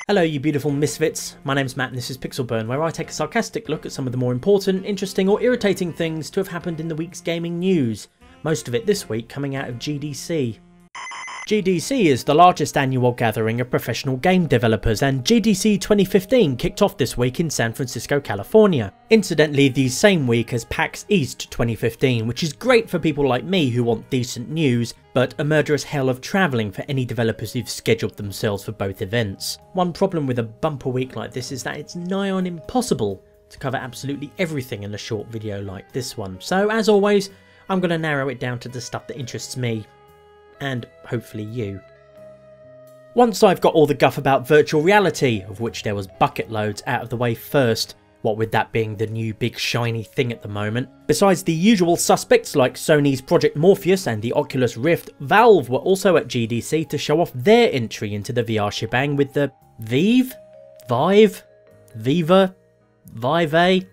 Hello you beautiful misfits, my name's Matt and this is Pixelburn, where I take a sarcastic look at some of the more important, interesting or irritating things to have happened in the week's gaming news, most of it this week coming out of GDC. GDC is the largest annual gathering of professional game developers, and GDC 2015 kicked off this week in San Francisco, California. Incidentally, the same week as PAX East 2015, which is great for people like me who want decent news, but a murderous hell of travelling for any developers who've scheduled themselves for both events. One problem with a bumper week like this is that it's nigh on impossible to cover absolutely everything in a short video like this one, so as always, I'm going to narrow it down to the stuff that interests me. And hopefully you. Once I've got all the guff about virtual reality, of which there was bucket loads, out of the way first, what with that being the new big shiny thing at the moment, besides the usual suspects like Sony's Project Morpheus and the Oculus Rift, Valve were also at GDC to show off their entry into the VR shebang with the Vive? Vive? Viva? Vive?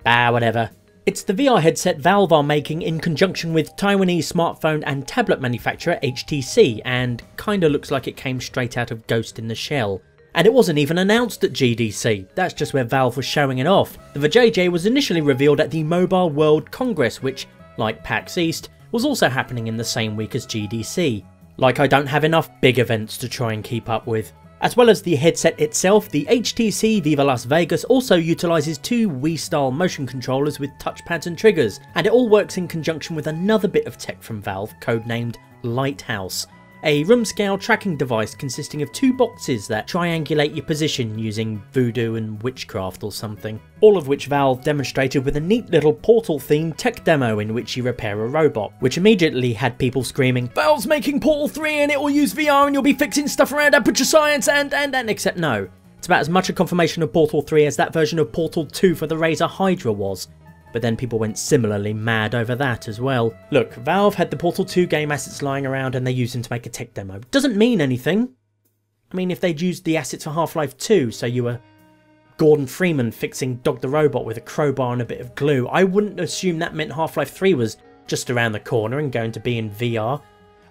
Whatever. It's the VR headset Valve are making in conjunction with Taiwanese smartphone and tablet manufacturer HTC, and kinda looks like it came straight out of Ghost in the Shell. And it wasn't even announced at GDC, that's just where Valve was showing it off. The VJJ was initially revealed at the Mobile World Congress, which, like PAX East, was also happening in the same week as GDC. Like I don't have enough big events to try and keep up with. As well as the headset itself, the HTC Vive Las Vegas also utilises two Wii-style motion controllers with touchpads and triggers, and it all works in conjunction with another bit of tech from Valve codenamed Lighthouse, a room-scale tracking device consisting of two boxes that triangulate your position using voodoo and witchcraft or something. All of which Valve demonstrated with a neat little Portal-themed tech demo in which you repair a robot, which immediately had people screaming, "Valve's making Portal 3 and it will use VR and you'll be fixing stuff around Aperture Science and except no. It's about as much a confirmation of Portal 3 as that version of Portal 2 for the Razer Hydra was. But then people went similarly mad over that as well. Look, Valve had the Portal 2 game assets lying around and they used them to make a tech demo. Doesn't mean anything. I mean, if they'd used the assets for Half-Life 2, so you were Gordon Freeman fixing Dog the Robot with a crowbar and a bit of glue, I wouldn't assume that meant Half-Life 3 was just around the corner and going to be in VR.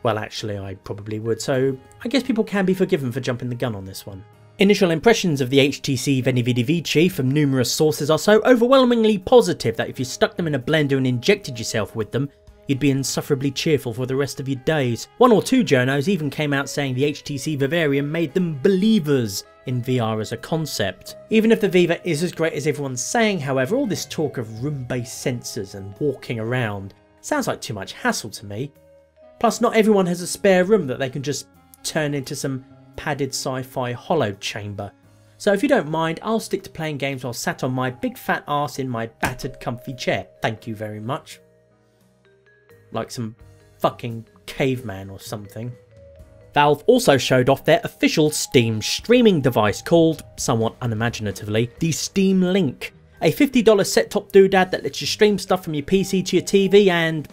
Well, actually, I probably would, so I guess people can be forgiven for jumping the gun on this one. Initial impressions of the HTC Veni Vidi Vici from numerous sources are so overwhelmingly positive that if you stuck them in a blender and injected yourself with them, you'd be insufferably cheerful for the rest of your days. One or two journos even came out saying the HTC Vivarium made them believers in VR as a concept. Even if the Viva is as great as everyone's saying, however, all this talk of room-based sensors and walking around sounds like too much hassle to me. Plus, not everyone has a spare room that they can just turn into some padded sci-fi hollow chamber. So if you don't mind, I'll stick to playing games while sat on my big fat arse in my battered comfy chair. Thank you very much. Like some fucking caveman or something. Valve also showed off their official Steam streaming device called, somewhat unimaginatively, the Steam Link. A $50 set-top doodad that lets you stream stuff from your PC to your TV and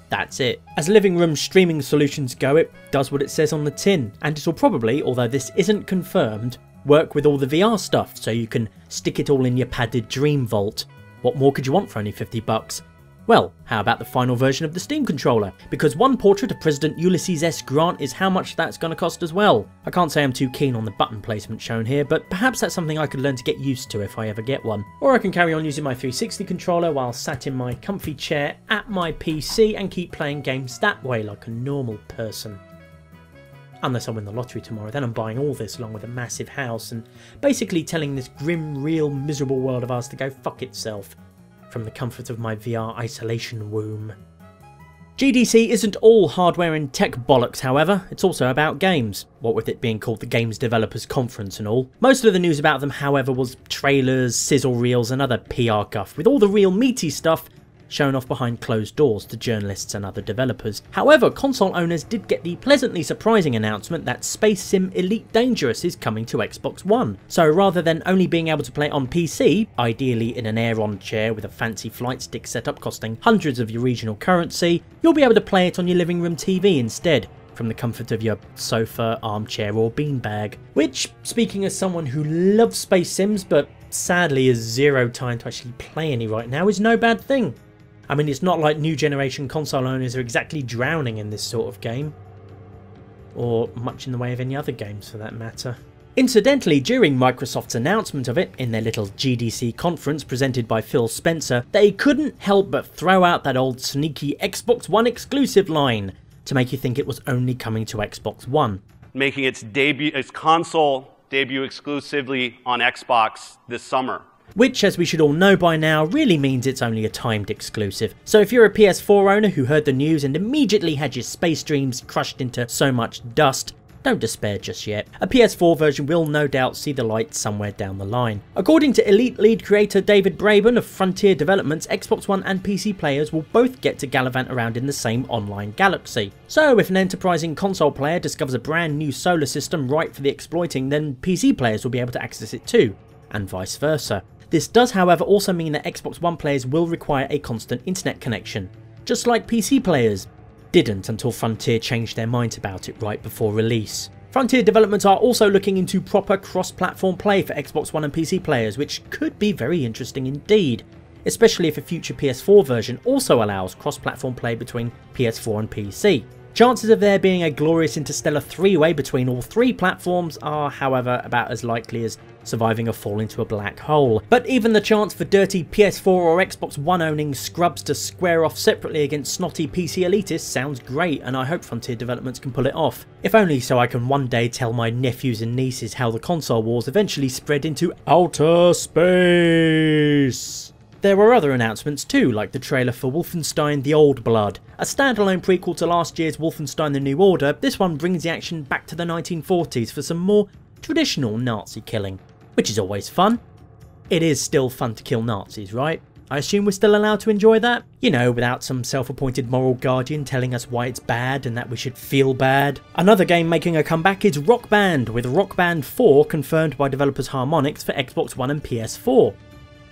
that's it. As living room streaming solutions go, it does what it says on the tin, and it'll probably, although this isn't confirmed, work with all the VR stuff, so you can stick it all in your padded dream vault. What more could you want for only $50? Well, how about the final version of the Steam controller? Because one portrait of President Ulysses S. Grant is how much that's going to cost as well. I can't say I'm too keen on the button placement shown here, but perhaps that's something I could learn to get used to if I ever get one. Or I can carry on using my 360 controller while sat in my comfy chair at my PC and keep playing games that way like a normal person. Unless I win the lottery tomorrow, then I'm buying all this along with a massive house and basically telling this grim, real, miserable world of ours to go fuck itself. From the comfort of my VR isolation womb. GDC isn't all hardware and tech bollocks, however, it's also about games, what with it being called the Games Developers Conference and all. Most of the news about them, however, was trailers, sizzle reels and other PR guff, with all the real meaty stuff shown off behind closed doors to journalists and other developers. However, console owners did get the pleasantly surprising announcement that Space Sim Elite Dangerous is coming to Xbox One. So rather than only being able to play it on PC, ideally in an Aeron chair with a fancy flight stick setup costing hundreds of your regional currency, you'll be able to play it on your living room TV instead, from the comfort of your sofa, armchair or beanbag. Which, speaking as someone who loves space sims but sadly has zero time to actually play any right now, is no bad thing. I mean, it's not like new generation console owners are exactly drowning in this sort of game. Or much in the way of any other games for that matter. Incidentally, during Microsoft's announcement of it in their little GDC conference presented by Phil Spencer, they couldn't help but throw out that old sneaky Xbox One exclusive line to make you think it was only coming to Xbox One. Making its console debut exclusively on Xbox this summer. Which, as we should all know by now, really means it's only a timed exclusive. So if you're a PS4 owner who heard the news and immediately had your space dreams crushed into so much dust, don't despair just yet. A PS4 version will no doubt see the light somewhere down the line. According to Elite lead creator David Braben of Frontier Developments, Xbox One and PC players will both get to gallivant around in the same online galaxy. So if an enterprising console player discovers a brand new solar system ripe for the exploiting, then PC players will be able to access it too, and vice versa. This does however also mean that Xbox One players will require a constant internet connection, just like PC players didn't until Frontier changed their minds about it right before release. Frontier Developments are also looking into proper cross-platform play for Xbox One and PC players, which could be very interesting indeed, especially if a future PS4 version also allows cross-platform play between PS4 and PC. Chances of there being a glorious interstellar three-way between all three platforms are, however, about as likely as surviving a fall into a black hole. But even the chance for dirty PS4 or Xbox One owning scrubs to square off separately against snotty PC elitists sounds great, and I hope Frontier Developments can pull it off. If only so I can one day tell my nephews and nieces how the console wars eventually spread into outer space. There were other announcements too, like the trailer for Wolfenstein The Old Blood. A standalone prequel to last year's Wolfenstein The New Order, this one brings the action back to the 1940s for some more traditional Nazi killing, which is always fun. It is still fun to kill Nazis, right? I assume we're still allowed to enjoy that? You know, without some self-appointed moral guardian telling us why it's bad and that we should feel bad. Another game making a comeback is Rock Band, with Rock Band 4 confirmed by developers Harmonix for Xbox One and PS4.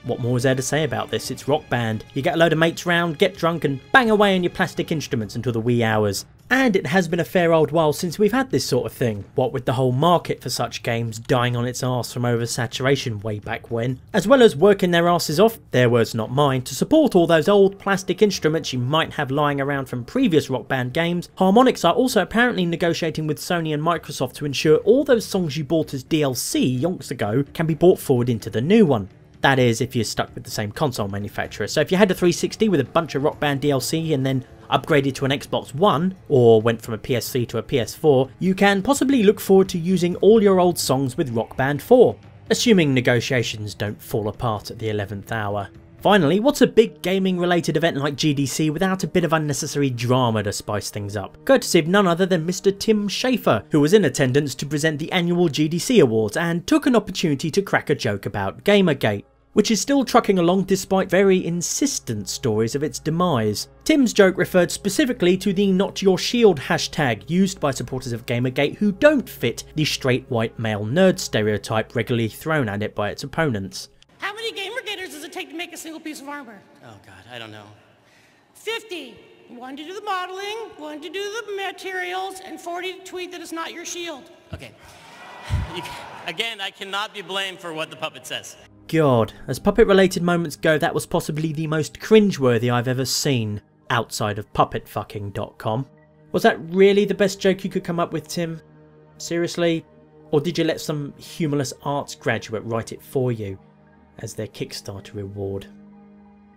What more is there to say about this? It's Rock Band. You get a load of mates round, get drunk and bang away on your plastic instruments until the wee hours. And it has been a fair old while since we've had this sort of thing, what with the whole market for such games dying on its arse from oversaturation way back when. As well as working their asses off, their words not mine, to support all those old plastic instruments you might have lying around from previous Rock Band games, Harmonix are also apparently negotiating with Sony and Microsoft to ensure all those songs you bought as DLC yonks ago can be brought forward into the new one. That is, if you're stuck with the same console manufacturer. So if you had a 360 with a bunch of Rock Band DLC and then upgraded to an Xbox One, or went from a PS3 to a PS4, you can possibly look forward to using all your old songs with Rock Band 4, assuming negotiations don't fall apart at the 11th hour. Finally, what's a big gaming related event like GDC without a bit of unnecessary drama to spice things up? Courtesy of none other than Mr. Tim Schafer, who was in attendance to present the annual GDC Awards and took an opportunity to crack a joke about Gamergate, which is still trucking along despite very insistent stories of its demise. Tim's joke referred specifically to the Not Your Shield hashtag used by supporters of Gamergate who don't fit the straight white male nerd stereotype regularly thrown at it by its opponents. How many Gamergaters does it take to make a single piece of armor? Oh god, I don't know. 50. 1 to do the modeling, 1 to do the materials, and 40 to tweet that it's not your shield. Okay. Again, I cannot be blamed for what the puppet says. God, as puppet related moments go, that was possibly the most cringeworthy I've ever seen, outside of puppetfucking.com. Was that really the best joke you could come up with, Tim? Seriously? Or did you let some humorless arts graduate write it for you as their Kickstarter reward?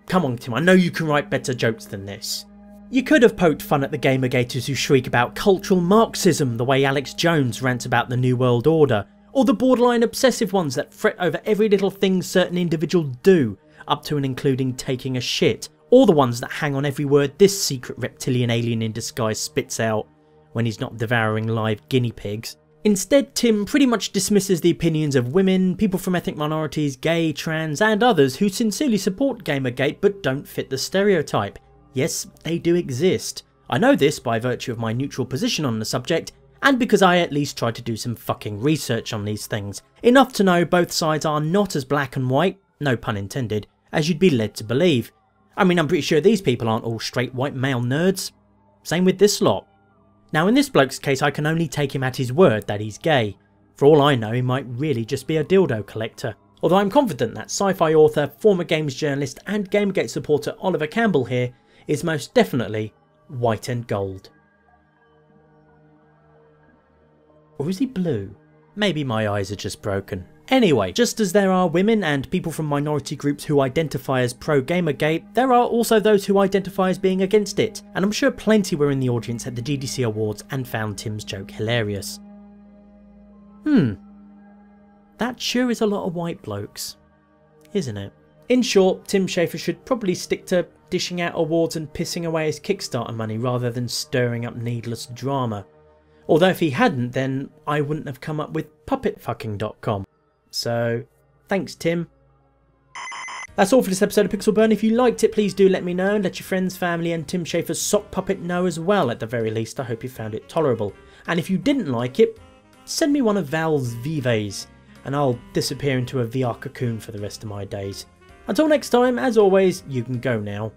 Come on, Tim, I know you can write better jokes than this. You could have poked fun at the Gamergaters who shriek about cultural Marxism the way Alex Jones rants about the New World Order, or the borderline obsessive ones that fret over every little thing certain individuals do, up to and including taking a shit, or the ones that hang on every word this secret reptilian alien in disguise spits out when he's not devouring live guinea pigs. Instead, Tim pretty much dismisses the opinions of women, people from ethnic minorities, gay, trans and others who sincerely support Gamergate but don't fit the stereotype. Yes, they do exist. I know this by virtue of my neutral position on the subject, and because I at least tried to do some fucking research on these things. Enough to know both sides are not as black and white, no pun intended, as you'd be led to believe. I mean, I'm pretty sure these people aren't all straight white male nerds. Same with this lot. Now in this bloke's case I can only take him at his word that he's gay. For all I know he might really just be a dildo collector. Although I'm confident that sci-fi author, former games journalist and Gamergate supporter Oliver Campbell here is most definitely white and gold. Or is he blue? maybe my eyes are just broken. Anyway, just as there are women and people from minority groups who identify as pro-Gamergate, there are also those who identify as being against it, and I'm sure plenty were in the audience at the GDC Awards and found Tim's joke hilarious. That sure is a lot of white blokes, isn't it? In short, Tim Schafer should probably stick to dishing out awards and pissing away his Kickstarter money rather than stirring up needless drama. Although if he hadn't, then I wouldn't have come up with puppetfucking.com. So, thanks Tim. That's all for this episode of Pixel Burn. If you liked it, please do let me know, and let your friends, family and Tim Schafer's sock puppet know as well. At the very least, I hope you found it tolerable. And if you didn't like it, send me one of Val's Vives, and I'll disappear into a VR cocoon for the rest of my days. Until next time, as always, you can go now.